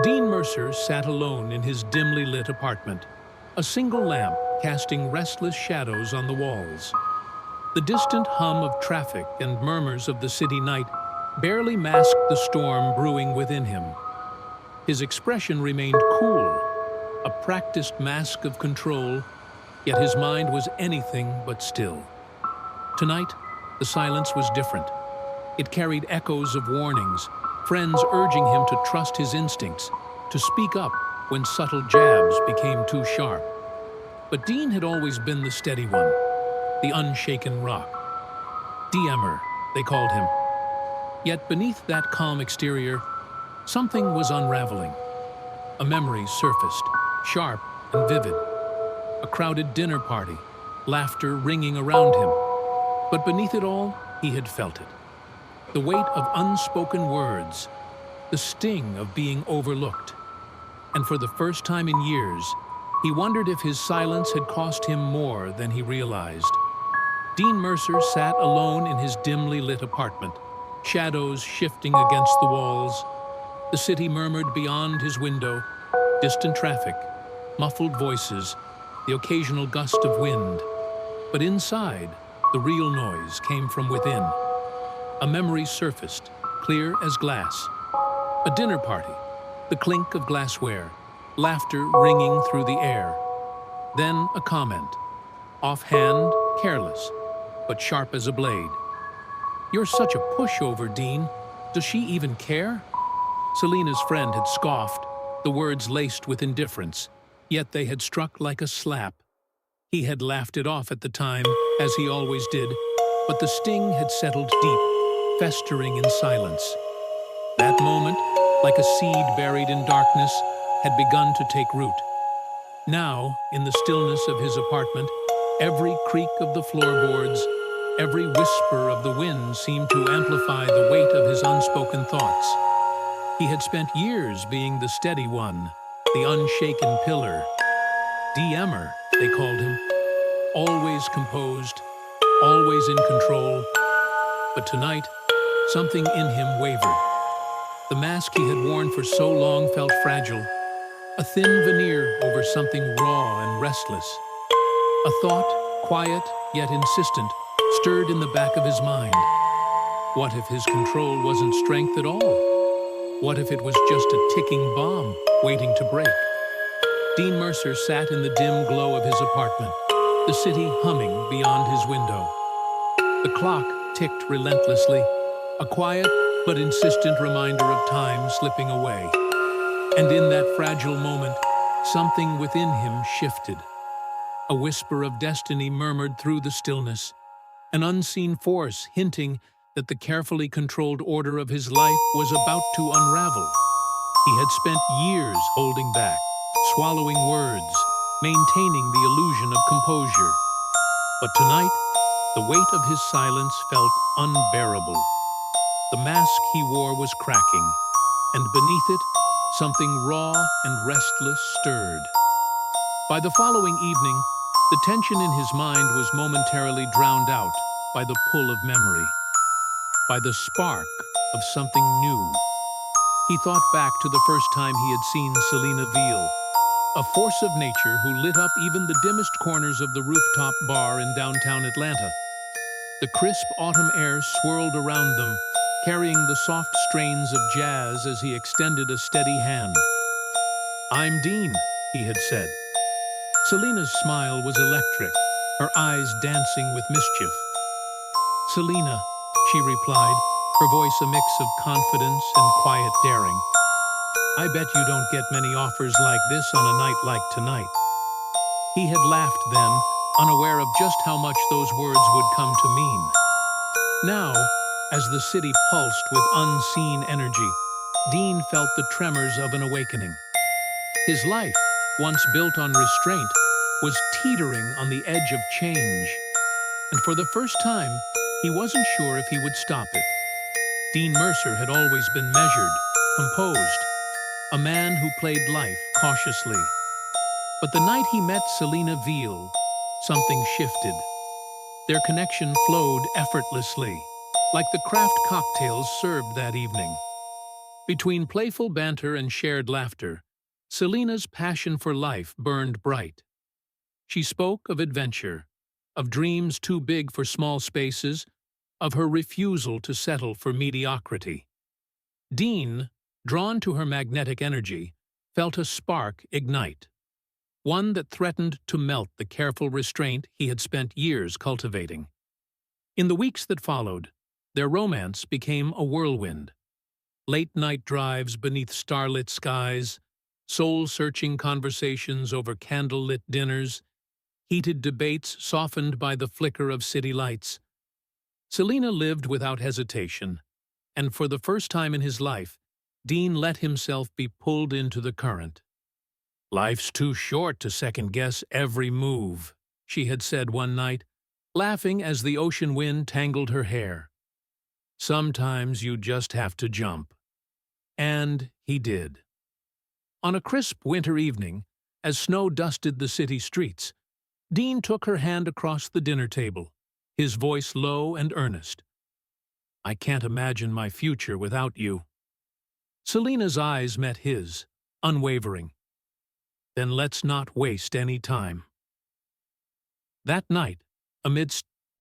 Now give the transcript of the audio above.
Dean Mercer sat alone in his dimly lit apartment, a single lamp casting restless shadows on the walls. The distant hum of traffic and murmurs of the city night barely masked the storm brewing within him. His expression remained cool, a practiced mask of control, yet his mind was anything but still. Tonight, the silence was different. It carried echoes of warnings, friends urging him to trust his instincts, to speak up when subtle jabs became too sharp. But Dean had always been the steady one, the unshaken rock. DMer, they called him. Yet beneath that calm exterior, something was unraveling. A memory surfaced, sharp and vivid. A crowded dinner party, laughter ringing around him. But beneath it all, he had felt it. The weight of unspoken words, the sting of being overlooked. And for the first time in years, he wondered if his silence had cost him more than he realized. Dean Mercer sat alone in his dimly lit apartment, shadows shifting against the walls. The city murmured beyond his window, distant traffic, muffled voices, the occasional gust of wind. But inside, the real noise came from within. A memory surfaced, clear as glass. A dinner party, the clink of glassware, laughter ringing through the air. Then a comment, offhand, careless, but sharp as a blade. "You're such a pushover, Dean. Does she even care?" Selena's friend had scoffed, the words laced with indifference, yet they had struck like a slap. He had laughed it off at the time, as he always did, but the sting had settled deep, festering in silence. That moment, like a seed buried in darkness, had begun to take root. Now, in the stillness of his apartment, every creak of the floorboards, every whisper of the wind seemed to amplify the weight of his unspoken thoughts. He had spent years being the steady one, the unshaken pillar. DMer, they called him. Always composed, always in control. But tonight, something in him wavered. The mask he had worn for so long felt fragile, a thin veneer over something raw and restless. A thought, quiet yet insistent, stirred in the back of his mind. What if his control wasn't strength at all? What if it was just a ticking bomb waiting to break? Dean Mercer sat in the dim glow of his apartment, the city humming beyond his window. The clock ticked relentlessly, a quiet but insistent reminder of time slipping away. And in that fragile moment, something within him shifted. A whisper of destiny murmured through the stillness, an unseen force hinting that the carefully controlled order of his life was about to unravel. He had spent years holding back, swallowing words, maintaining the illusion of composure. But tonight, the weight of his silence felt unbearable. The mask he wore was cracking, and beneath it, something raw and restless stirred. By the following evening, the tension in his mind was momentarily drowned out by the pull of memory, by the spark of something new. He thought back to the first time he had seen Selena Veal, a force of nature who lit up even the dimmest corners of the rooftop bar in downtown Atlanta. The crisp autumn air swirled around them, carrying the soft strains of jazz as he extended a steady hand. "I'm Dean," he had said. Selena's smile was electric, her eyes dancing with mischief. "Selena," she replied, her voice a mix of confidence and quiet daring. "I bet you don't get many offers like this on a night like tonight." He had laughed then, unaware of just how much those words would come to mean. Now, as the city pulsed with unseen energy, Dean felt the tremors of an awakening. His life, once built on restraint, was teetering on the edge of change. And for the first time, he wasn't sure if he would stop it. Dean Mercer had always been measured, composed, a man who played life cautiously. But the night he met Selena Veal, something shifted. Their connection flowed effortlessly, like the craft cocktails served that evening. Between playful banter and shared laughter, Selena's passion for life burned bright. She spoke of adventure, of dreams too big for small spaces, of her refusal to settle for mediocrity. Dean, drawn to her magnetic energy, felt a spark ignite, one that threatened to melt the careful restraint he had spent years cultivating. In the weeks that followed, their romance became a whirlwind. Late-night drives beneath starlit skies, soul-searching conversations over candle-lit dinners, heated debates softened by the flicker of city lights. Selena lived without hesitation, and for the first time in his life, Dean let himself be pulled into the current. "Life's too short to second-guess every move," she had said one night, laughing as the ocean wind tangled her hair. "Sometimes you just have to jump." And he did. On a crisp winter evening, as snow dusted the city streets, Dean took her hand across the dinner table, his voice low and earnest. "I can't imagine my future without you." Selena's eyes met his, unwavering. "Then let's not waste any time." That night, amidst